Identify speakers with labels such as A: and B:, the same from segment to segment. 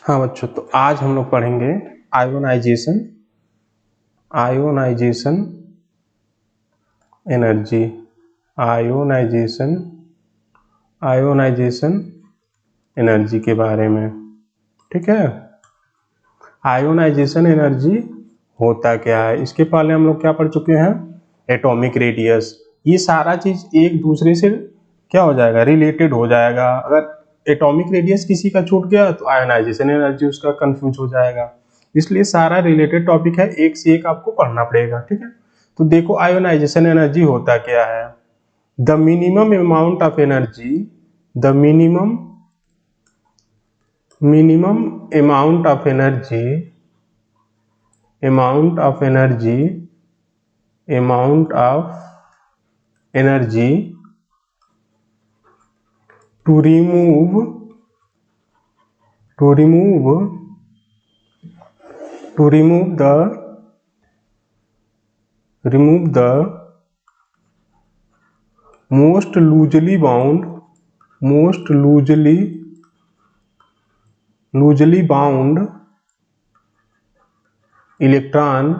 A: हाँ बच्चों, तो आज हम लोग पढ़ेंगे आयोनाइजेशन एनर्जी। आयोनाइजेशन एनर्जी के बारे में। ठीक है, आयोनाइजेशन एनर्जी होता क्या है। इसके पहले हम लोग क्या पढ़ चुके हैं, एटॉमिक रेडियस। ये सारा चीज एक दूसरे से क्या हो जाएगा, रिलेटेड हो जाएगा। अगर एटॉमिक रेडियस किसी का छूट गया तो आयोनाइजेशन एनर्जी उसका कंफ्यूज हो जाएगा। इसलिए सारा रिलेटेड टॉपिक है, एक से एक आपको पढ़ना पड़ेगा। ठीक है, तो देखो आयोनाइजेशन एनर्जी होता क्या है। The minimum amount of energy, the minimum amount of energy to remove the most loosely bound electron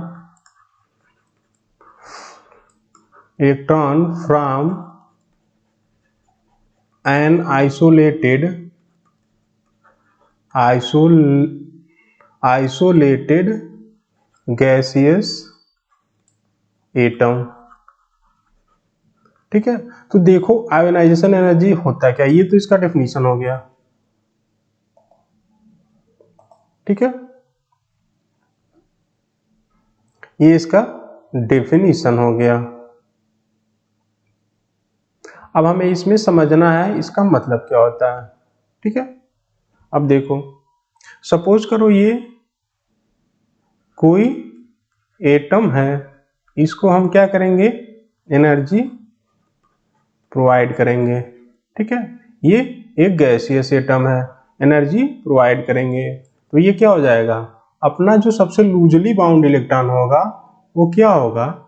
A: from an isolated gaseous atom। ठीक है, तो देखो आयोनाइजेशन एनर्जी होता क्या, ये तो इसका डेफिनेशन हो गया। ठीक है, ये इसका डेफिनेशन हो गया। अब हमें इसमें समझना है इसका मतलब क्या होता है। ठीक है, अब देखो, सपोज करो ये कोई एटम है, इसको हम क्या करेंगे, एनर्जी प्रोवाइड करेंगे। ठीक है, ये एक गैसियस एटम है, एनर्जी प्रोवाइड करेंगे तो ये क्या हो जाएगा, अपना जो सबसे लूजली बाउंड इलेक्ट्रॉन होगा वो क्या होगा,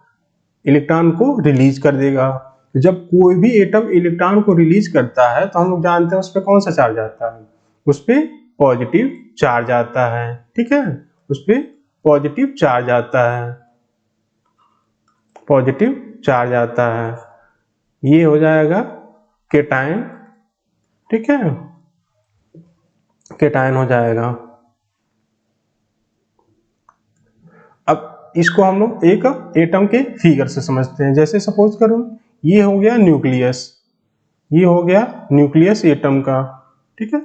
A: इलेक्ट्रॉन को रिलीज कर देगा। जब कोई भी एटम इलेक्ट्रॉन को रिलीज करता है तो हम लोग जानते हैं उस पर कौन सा चार्ज आता है, उस पर पॉजिटिव चार्ज आता है। ठीक है, उस पर पॉजिटिव चार्ज आता है, पॉजिटिव चार्ज आता है, ये हो जाएगा केटायन। ठीक है, केटायन हो जाएगा। अब इसको हम लोग एक एटम के फिगर से समझते हैं। जैसे सपोज करो ये हो गया न्यूक्लियस, ये हो गया न्यूक्लियस एटम का। ठीक है,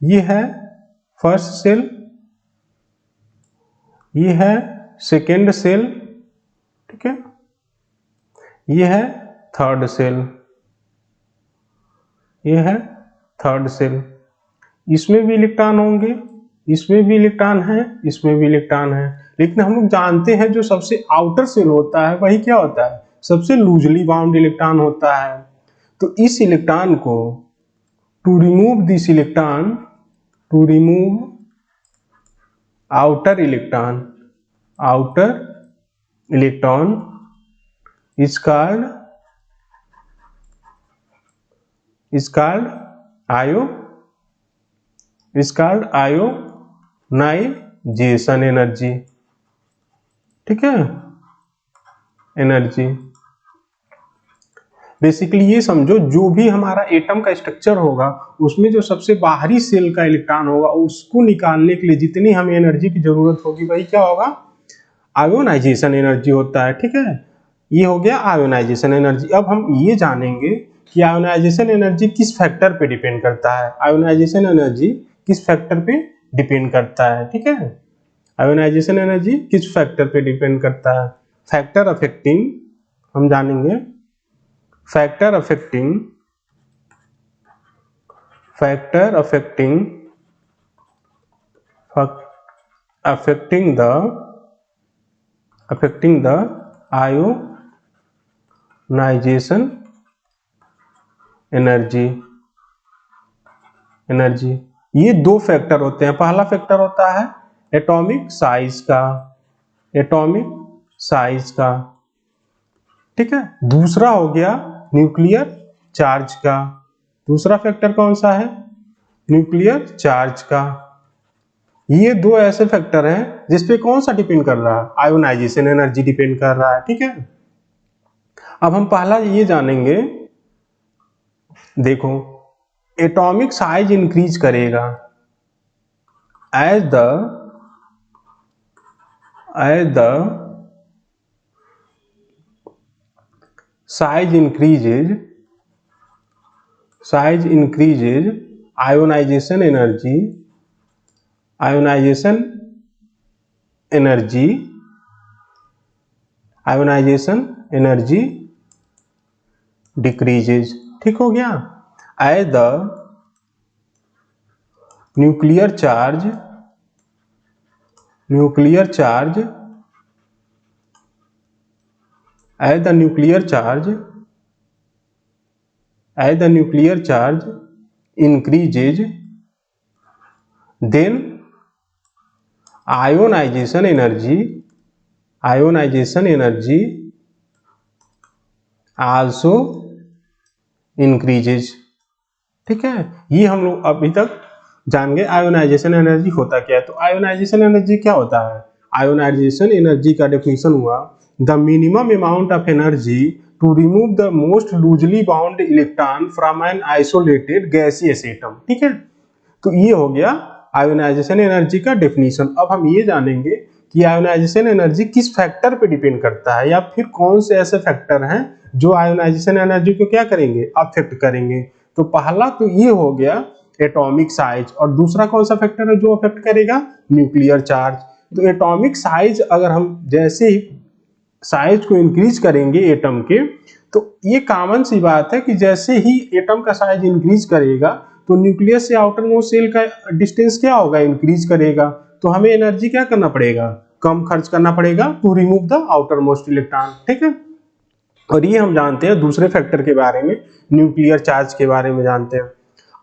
A: ये है फर्स्ट सेल, ये है सेकेंड सेल। ठीक है, ये है थर्ड सेल, ये है थर्ड सेल। इसमें भी इलेक्ट्रॉन होंगे, इसमें भी इलेक्ट्रॉन है, इसमें भी इलेक्ट्रॉन है, लेकिन हम लोग जानते हैं जो सबसे आउटर सेल होता है वही क्या होता है, सबसे लूजली बाउंड इलेक्ट्रॉन होता है। तो इस इलेक्ट्रॉन को to remove this electron, to remove outer electron is called ionisation energy. ठीक है, एनर्जी बेसिकली ये समझो, जो भी हमारा एटम का स्ट्रक्चर होगा उसमें जो सबसे बाहरी सेल का इलेक्ट्रॉन होगा उसको निकालने के लिए जितनी हमें एनर्जी की जरूरत होगी वही क्या होगा, आयोनाइजेशन एनर्जी होता है। ठीक है, ये हो गया आयोनाइजेशन एनर्जी। अब हम ये जानेंगे कि आयोनाइजेशन एनर्जी किस फैक्टर पे डिपेंड करता है, आयोनाइजेशन एनर्जी किस फैक्टर पे डिपेंड करता है। ठीक है, आयोनाइजेशन एनर्जी किस फैक्टर पे डिपेंड करता है, फैक्टर अफेक्टिंग, हम जानेंगे factor affecting the ionisation energy. ये दो फैक्टर होते हैं। पहला फैक्टर होता है एटॉमिक साइज का। ठीक है, दूसरा हो गया न्यूक्लियर चार्ज का। दूसरा फैक्टर कौन सा है, न्यूक्लियर चार्ज का। ये दो ऐसे फैक्टर हैं जिसपे कौन सा डिपेंड कर रहा है, आयोनाइजेशन एनर्जी डिपेंड कर रहा है। ठीक है, अब हम पहला ये जानेंगे, देखो एटॉमिक साइज इंक्रीज करेगा as the size increases ionisation energy decreases. ठीक हो गया, as the nuclear charge increases, then ionization energy also increases। ठीक है, ये हम लोग अभी तक जान गए आयोनाइजेशन एनर्जी होता क्या है। तो आयोनाइजेशन एनर्जी क्या होता है, आयोनाइजेशन एनर्जी का डेफिनेशन हुआ the minimum amount of energy to remove the most loosely bound electron from an isolated gaseous atom. ठीक है, तो ये हो गया आयोनाइजेशन एनर्जी का डेफिनेशन। अब हम ये जानेंगे कि आयोनाइजेशन एनर्जी किस फैक्टर पे डिपेंड करता है, या फिर कौन से ऐसे फैक्टर हैं जो आयोनाइजेशन एनर्जी को क्या करेंगे, अफेक्ट करेंगे। तो पहला तो ये हो गया एटॉमिक साइज, और दूसरा कौन सा फैक्टर है जो अफेक्ट करेगा, न्यूक्लियर चार्ज। तो एटॉमिक साइज, अगर हम जैसे ही साइज को इंक्रीज करेंगे एटम के, तो ये कॉमन सी बात है कि जैसे ही एटम का साइज इंक्रीज करेगा तो न्यूक्लियस से आउटर मोस्ट सेल का डिस्टेंस क्या होगा, इंक्रीज करेगा। तो हमें एनर्जी क्या करना पड़ेगा, कम खर्च करना पड़ेगा to remove the outermost electron. ठीक है, और ये हम जानते हैं दूसरे फैक्टर के बारे में, न्यूक्लियर चार्ज के बारे में जानते हैं।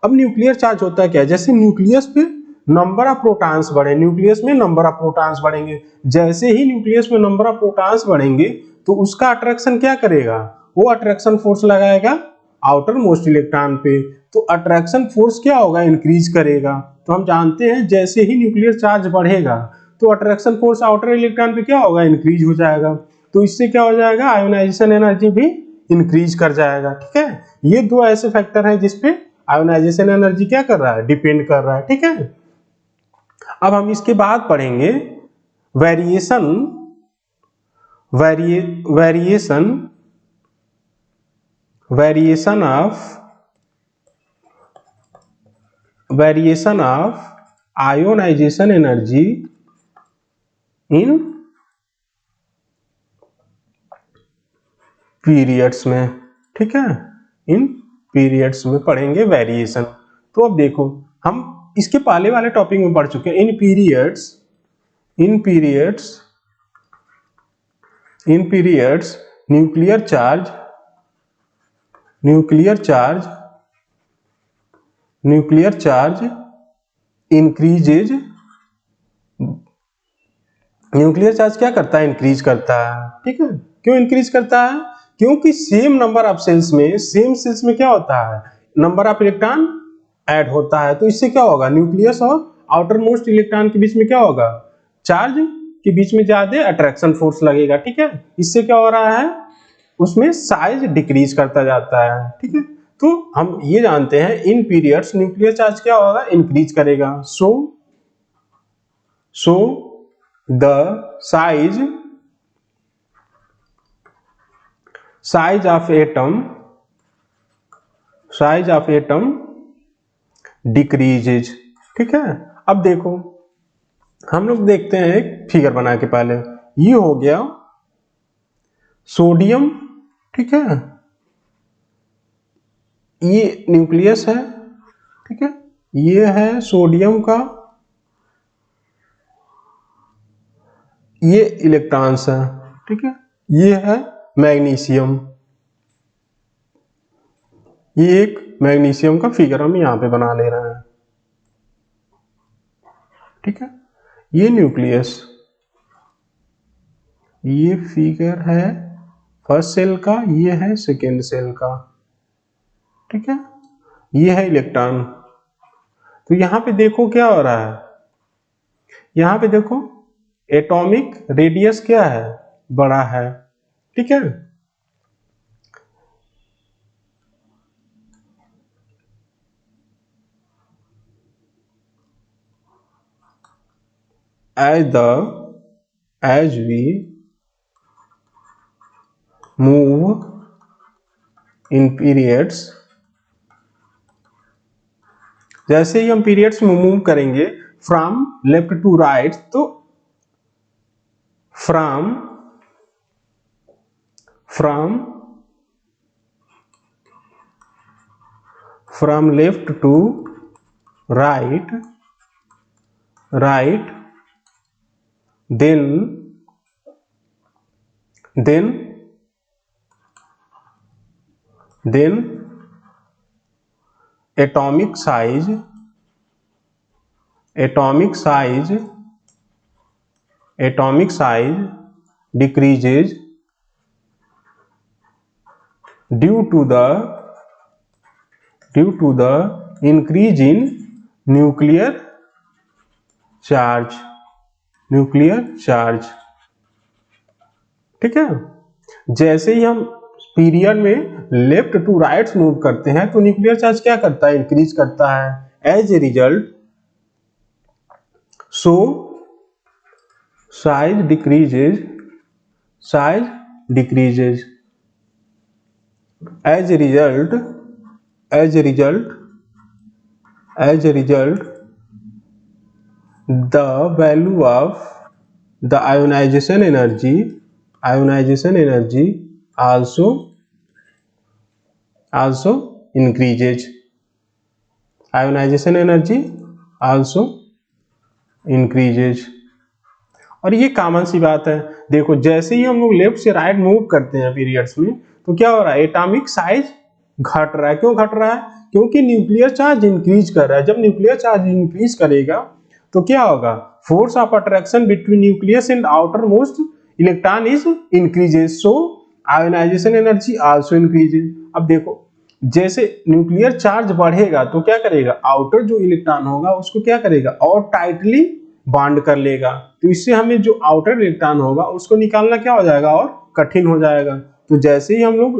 A: अब न्यूक्लियर चार्ज होता है क्या, जैसे न्यूक्लियस पे नंबर ऑफ प्रोटॉन्स बढ़े, न्यूक्लियस में नंबर ऑफ प्रोटॉन्स बढ़ेंगे, जैसे ही न्यूक्लियस में नंबर ऑफ प्रोटॉन्स बढ़ेंगे तो उसका अट्रैक्शन क्या करेगा, वो अट्रैक्शन फोर्स लगाएगा आउटर मोस्ट इलेक्ट्रॉन पे। तो अट्रैक्शन फोर्स क्या होगा, इंक्रीज करेगा। तो हम जानते हैं जैसे ही न्यूक्लियर चार्ज बढ़ेगा तो अट्रैक्शन फोर्स आउटर इलेक्ट्रॉन पे क्या होगा, इंक्रीज हो जाएगा। तो इससे क्या हो जाएगा, आयोनाइजेशन एनर्जी भी इंक्रीज कर जाएगा। ठीक है, ये दो ऐसे फैक्टर हैं जिसपे आयोनाइजेशन एनर्जी क्या कर रहा है, डिपेंड कर रहा है। ठीक है, अब हम इसके बाद पढ़ेंगे variation of ionisation energy in periods में। ठीक है, इन पीरियड्स में पढ़ेंगे वेरिएशन। तो अब देखो, हम इसके पहले वाले टॉपिक में पढ़ चुके हैं in periods nuclear charge increases. Nuclear charge क्या करता है, इंक्रीज करता है। ठीक है, क्यों इंक्रीज करता है, क्योंकि सेम नंबर ऑफ सेल्स में क्या होता है, नंबर ऑफ इलेक्ट्रॉन ऐड होता है। तो इससे क्या होगा, न्यूक्लियस और आउटर मोस्ट इलेक्ट्रॉन के बीच में क्या होगा, चार्ज के बीच में ज्यादा अट्रैक्शन फोर्स लगेगा। ठीक है, इससे क्या हो रहा है, उसमें साइज डिक्रीज करता जाता है। ठीक है, तो हम ये जानते हैं इन पीरियड्स न्यूक्लियर चार्ज क्या होगा, इंक्रीज करेगा। So the size of atom decreases. ठीक है, अब देखो हम लोग देखते हैं एक फिगर बना के, पहले ये हो गया सोडियम। ठीक है, ये न्यूक्लियस है। ठीक है, ये है सोडियम का, ये इलेक्ट्रॉन्स है। ठीक है, ये है मैग्नीशियम, ये एक मैग्नीशियम का फिगर हम यहां पे बना ले रहे हैं। ठीक है, ये न्यूक्लियस, ये फिगर है फर्स्ट सेल का, ये है सेकेंड सेल का। ठीक है, ये है इलेक्ट्रॉन। तो यहां पे देखो क्या हो रहा है, यहां पे देखो एटॉमिक रेडियस क्या है, बड़ा है, ठीक है। as we move in periods, जैसे ही हम पीरियड्स में मूव करेंगे फ्रॉम लेफ्ट टू राइट, तो from left to right, then atomic size decreases due to the increase in nuclear charge, ठीक है। जैसे ही हम पीरियड में लेफ्ट टू राइट मूव करते हैं तो न्यूक्लियर चार्ज क्या करता है, इंक्रीज करता है। As a result so size decreases as a result the value of the ionization energy also increases, और ये कॉमन सी बात है। देखो जैसे ही हम लोग लेफ्ट से राइट मूव करते हैं पीरियड्स में, तो क्या हो रहा है, एटॉमिक साइज घट रहा है। क्यों घट रहा है, क्योंकि न्यूक्लियर चार्ज इंक्रीज कर रहा है। जब न्यूक्लियर चार्ज इंक्रीज करेगा तो क्या होगा, force of attraction between nucleus and outermost electron is increases, so ionisation energy also increases. अब देखो जैसे न्यूक्लियर चार्ज बढ़ेगा तो क्या करेगा, आउटर जो इलेक्ट्रॉन होगा उसको क्या करेगा, और टाइटली बॉन्ड कर लेगा। तो इससे हमें जो आउटर इलेक्ट्रॉन होगा उसको निकालना क्या हो जाएगा, और कठिन हो जाएगा। तो जैसे ही हम लोग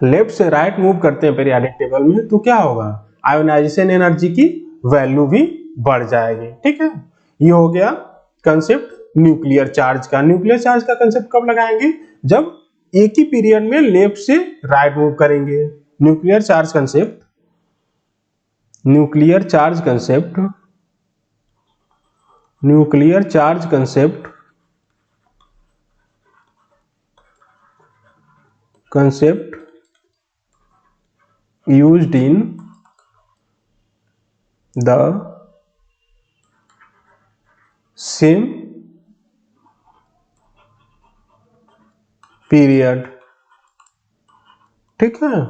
A: लेफ्ट से राइट मूव करते हैं पीरियोडिक टेबल में, तो क्या होगा, आयोनाइजेशन एनर्जी की वैल्यू भी बढ़ जाएगी, ठीक है। ये हो गया कंसेप्ट न्यूक्लियर चार्ज का। न्यूक्लियर चार्ज का कंसेप्ट कब लगाएंगे, जब एक ही पीरियड में लेफ्ट से राइट मूव करेंगे। Nuclear charge concept used in the same period, ठीक है।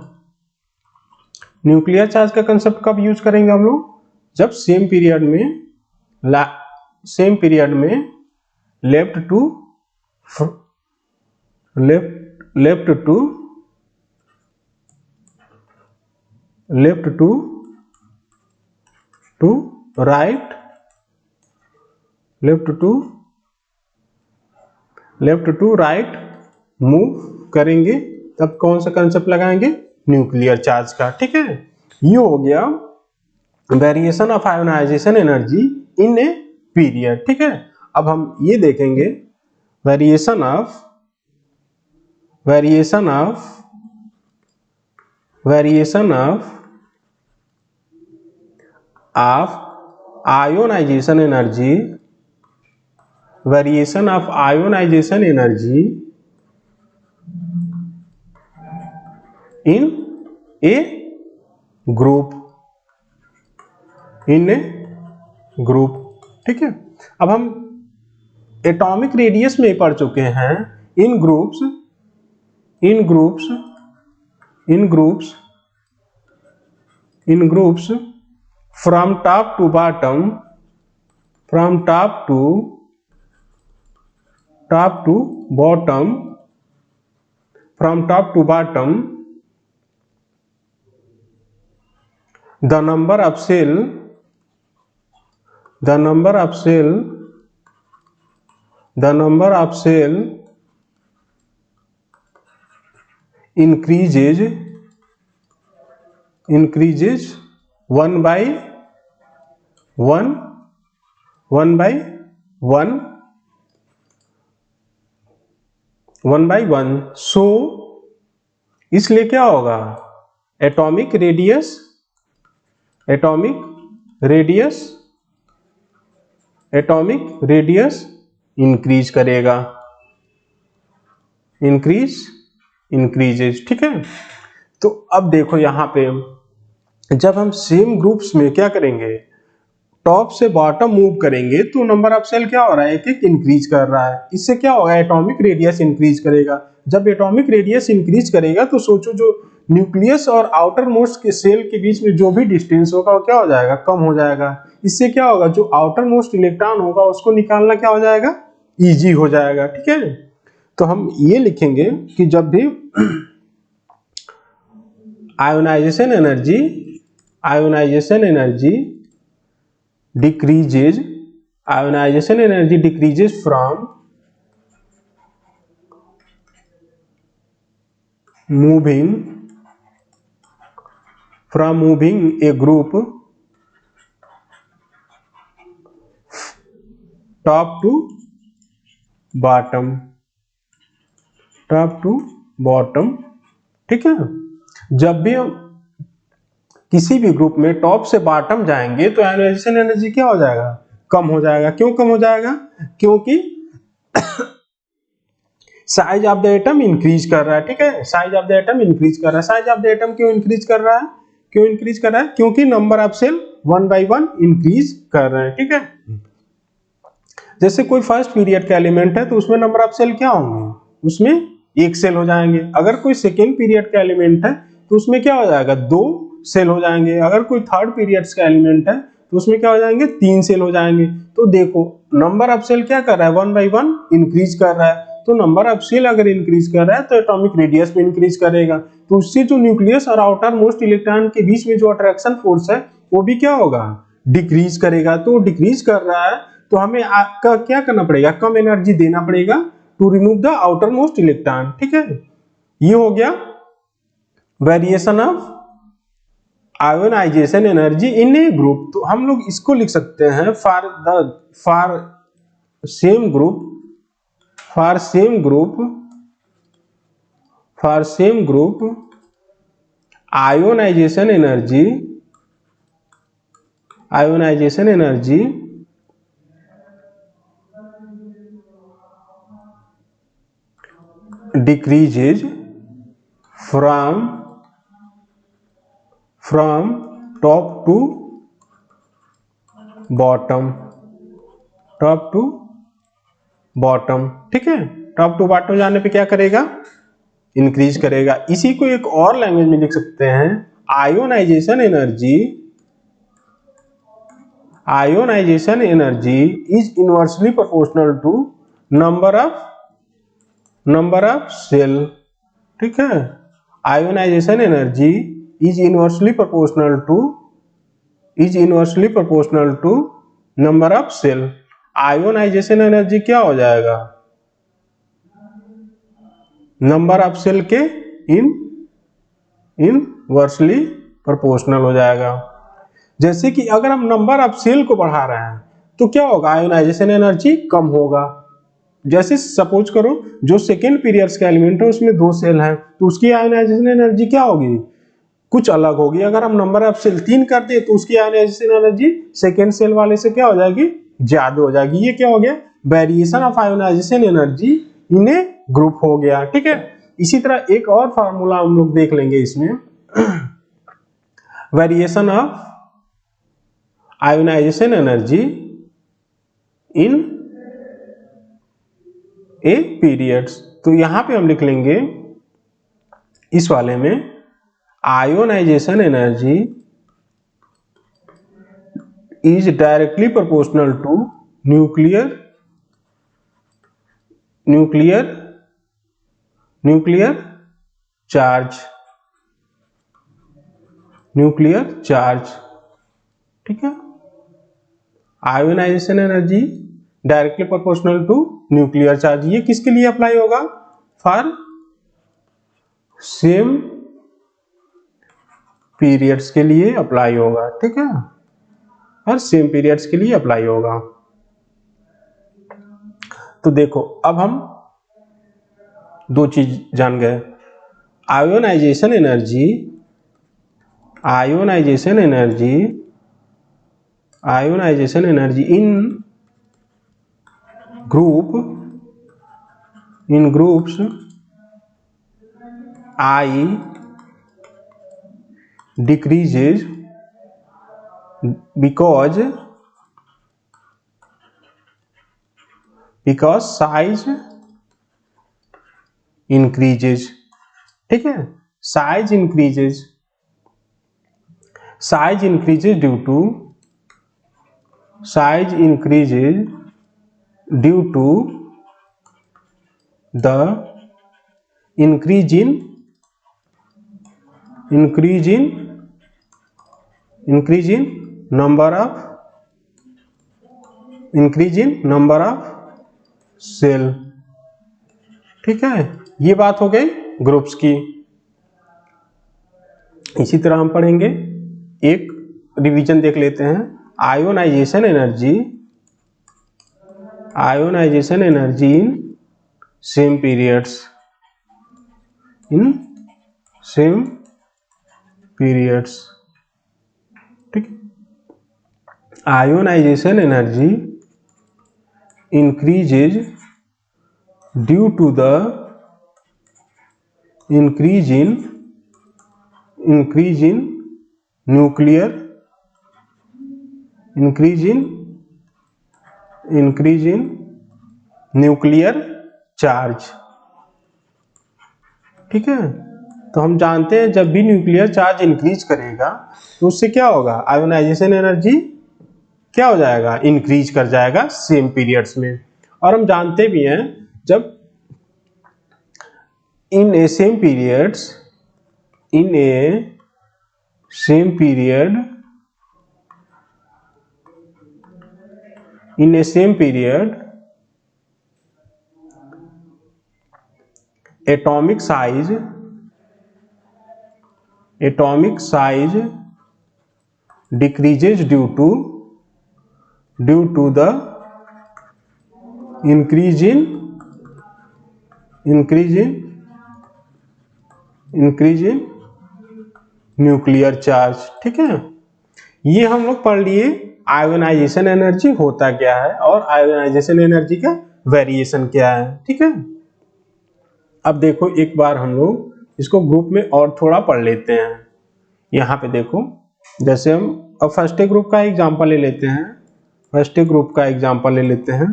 A: न्यूक्लियर चार्ज का कंसेप्ट कब यूज करेंगे हम लोग, जब सेम पीरियड में लेफ्ट टू राइट मूव करेंगे, तब कौन सा कंसेप्ट लगाएंगे, न्यूक्लियर चार्ज का, ठीक है। ये हो गया variation of ionisation energy in a period, ठीक है। अब हम ये देखेंगे variation of ionisation energy in a group, ठीक है। अब हम एटॉमिक रेडियस में पढ़ चुके हैं in groups from top to bottom, the number of cell the number of cell increases one by one, so इसलिए क्या होगा, एटॉमिक रेडियस इंक्रीज करेगा, इंक्रीजेज। ठीक है, तो अब देखो यहां पे जब हम सेम ग्रुप्स में क्या करेंगे, टॉप से बॉटम मूव करेंगे तो नंबर ऑफ सेल क्या हो रहा है, एक एक इंक्रीज कर रहा है। इससे क्या होगा, एटॉमिक रेडियस इंक्रीज करेगा। जब एटॉमिक रेडियस इंक्रीज करेगा तो सोचो जो न्यूक्लियस और आउटर मोस्ट के सेल के बीच में जो भी डिस्टेंस होगा वो क्या हो जाएगा, कम हो जाएगा। इससे क्या होगा, जो आउटर मोस्ट इलेक्ट्रॉन होगा उसको निकालना क्या हो जाएगा, इजी हो जाएगा। ठीक है, तो हम ये लिखेंगे कि जब भी ionisation energy decreases from moving a group top to bottom। ठीक है, जब भी हम किसी भी ग्रुप में टॉप से बॉटम जाएंगे तो आयोनाइजेशन एनर्जी क्या हो जाएगा, कम हो जाएगा। क्यों कम हो जाएगा, क्योंकि size of the atom increase कर रहा है। ठीक है, size of the atom increase कर रहा है। साइज ऑफ द एटम क्यों इंक्रीज कर रहा है, क्योंकि number of shell 1 by 1 increase कर रहे हैं। ठीक है, जैसे कोई फर्स्ट पीरियड का एलिमेंट है तो उसमें नंबर ऑफ सेल क्या होंगे, उसमें एक सेल हो जाएंगे। अगर कोई सेकेंड पीरियड का एलिमेंट है तो उसमें क्या हो जाएगा, 2 सेल हो जाएंगे। अगर कोई थर्ड पीरियड्स का एलिमेंट है तो उसमें क्या हो जाएंगे, 3 सेल हो जाएंगे। तो देखो नंबर ऑफ सेल क्या कर रहा है, 1 by 1 इंक्रीज कर रहा है। तो नंबर ऑफ सेल अगर इंक्रीज कर रहा है तो एटॉमिक रेडियस भी इंक्रीज करेगा। तो उससे जो न्यूक्लियस और आउटर मोस्ट इलेक्ट्रॉन के बीच में जो अट्रैक्शन फोर्स है वो भी क्या होगा, डिक्रीज करेगा। तो डिक्रीज कर रहा है तो हमें क्या करना पड़ेगा, कम एनर्जी देना पड़ेगा to remove the outermost electron. ठीक है, ये हो गया variation of ionisation energy in a group. तो हम लोग इसको लिख सकते हैं for same group ionisation energy decreases from top to bottom। ठीक है, टॉप टू बॉटम जाने पे क्या करेगा, इंक्रीज करेगा। इसी को एक और लैंग्वेज में लिख सकते हैं, ionisation energy is inversely proportional to number of shell. ठीक है, ionisation energy is inversely proportional to number of shell. Ionisation energy क्या हो जाएगा, नंबर ऑफ सेल के इनवर्सली प्रोपोर्शनल हो जाएगा। जैसे कि अगर हम नंबर ऑफ सेल को बढ़ा रहे हैं तो क्या होगा, आयोनाइजेशन एनर्जी कम होगा। जैसे सपोज करो जो सेकेंड पीरियड्स का एलिमेंट है उसमें 2 सेल है तो उसकी आयोनाइजेशन एनर्जी क्या होगी, कुछ अलग होगी। अगर हम नंबर ऑफ सेल 3 करते हैं तो उसकी आयोनाइजेशन एनर्जी सेकेंड सेल वाले से क्या हो जाएगी, ज्यादा हो जाएगी। ये क्या हो गया, variation of ionisation energy in a group हो गया। ठीक है, इसी तरह एक और फार्मूला हम लोग देख लेंगे इसमें, variation of ionisation energy in a periods. तो यहां पे हम लिख लेंगे इस वाले में, ionisation energy is directly proportional to nuclear charge. ठीक है, ionisation energy directly proportional to nuclear charge. ये किसके लिए अप्लाई होगा? फॉर सेम पीरियड्स के लिए अप्लाई होगा, ठीक है, और सेम पीरियड्स के लिए अप्लाई होगा। तो देखो अब हम दो चीज जान गए, ionisation energy, ionisation energy, ionisation energy in group, in groups I decreases because size increases, ठीक है, size increases, size increases due to, size increases due to the increase in number of shell, ठीक है। ये बात हो गई groups की। इसी तरह हम पढ़ेंगे, एक रिवीजन देख लेते हैं। Ionisation energy, ionisation energy in same periods, in same periods, ठीक। Ionization energy increases due to the increase in nuclear, increase in nuclear charge, ठीक है। तो हम जानते हैं जब भी न्यूक्लियर चार्ज इंक्रीज करेगा तो उससे क्या होगा, आयोनाइजेशन एनर्जी क्या हो जाएगा, इंक्रीज कर जाएगा सेम पीरियड्स में। और हम जानते भी हैं जब in a same periods, in a same period, in a same period atomic size decreases due to the increase in nuclear charge, ठीक है। ये हम लोग पढ़ लिए आयोनाइजेशन एनर्जी होता क्या है और आयोनाइजेशन एनर्जी का वेरिएशन क्या है, ठीक है। अब देखो एक बार हम लोग इसको ग्रुप में और थोड़ा पढ़ लेते हैं। यहाँ पे देखो, जैसे हम अब फर्स्ट ग्रुप का एग्जांपल ले लेते हैं, फर्स्ट ग्रुप का एग्जांपल ले लेते हैं।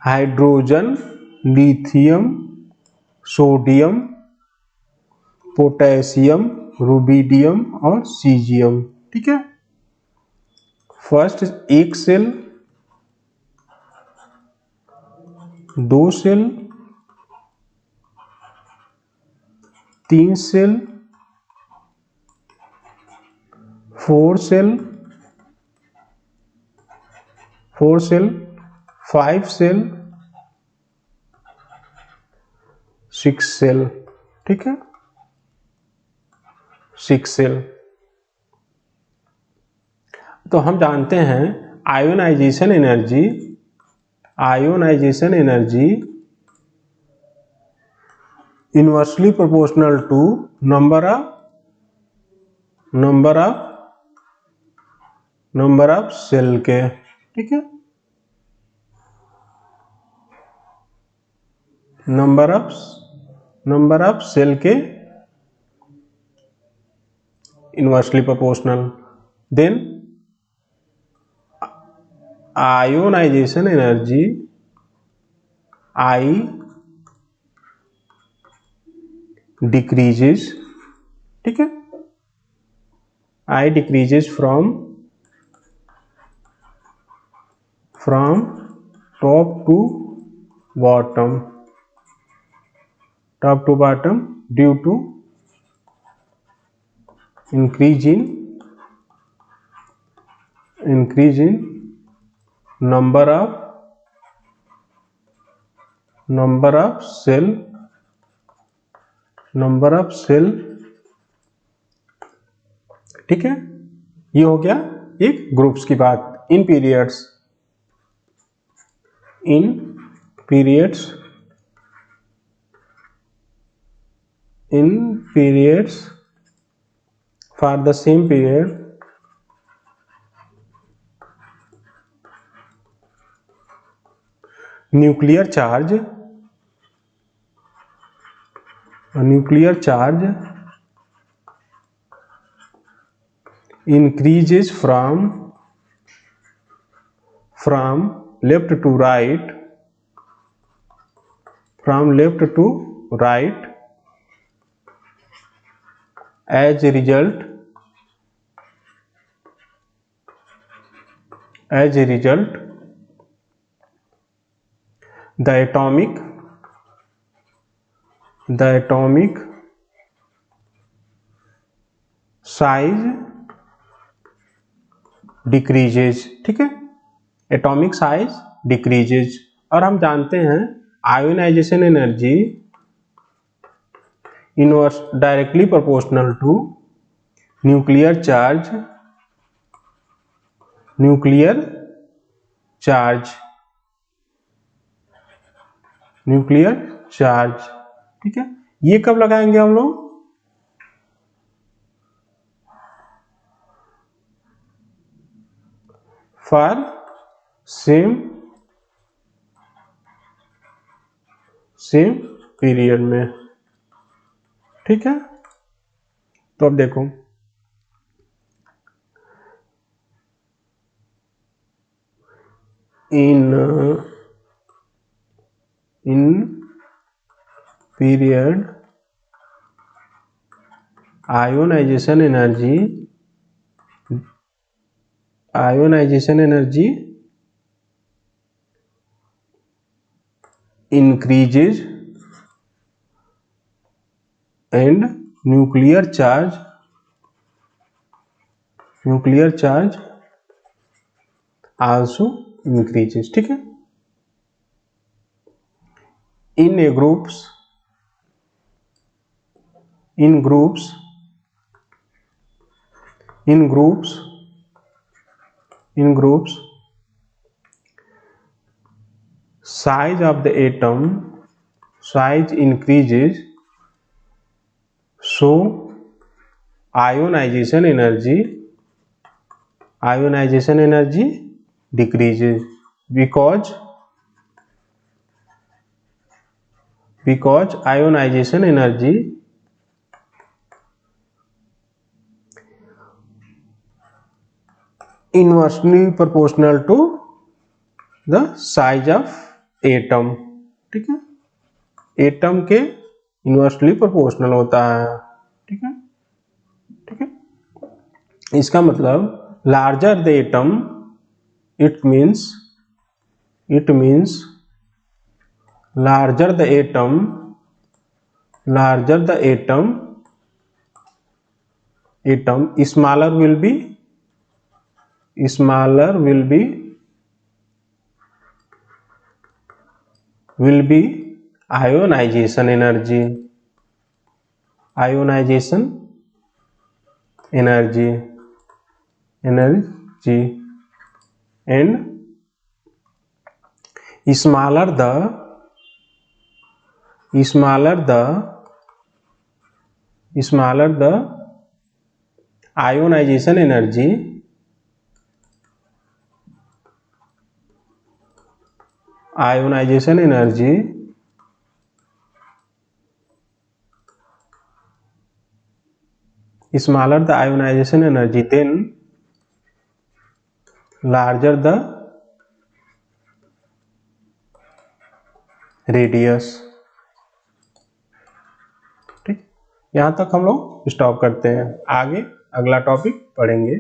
A: Hydrogen, lithium, sodium, potassium, rubidium और सीजियम, ठीक है। फर्स्ट एक सेल, दो सेल, तीन shell, four shell, five shell, six shell, ठीक है, सिक्स सेल। तो हम जानते हैं ionisation energy, ionisation energy inversely proportional to number of shell के, ठीक है, नंबर ऑफ सेल के inversely proportional. Then ionisation energy I decreases, ठीक है, I decreases from top to bottom due to increase in number of cell, ठीक है। ये हो गया एक ग्रुप्स की बात। इन periods for the same period nuclear charge increases from left to right, as a result the atomic size decreases, ठीक है। Atomic size decreases. और हम जानते हैं ionisation energy inverse directly proportional to nuclear charge, ठीक है। ये कब लगाएंगे हम लोग? फॉर सेम पीरियड में, ठीक है। तो अब देखो इन period ionisation energy increases and nuclear charge also increases, ठीक है। in groups size of the atom increases, so ionization energy decreases because ionization energy inversely proportional to the size of atom, ठीक है। एटम के inversely proportional होता है, ठीक है। इसका मतलब larger the atom, it means larger the atom smaller will be ionization energy and smaller the ionization energy smaller the ionization energy, then larger the radius, ठीक। यहां तक हम लोग स्टॉप करते हैं, आगे अगला टॉपिक पढ़ेंगे।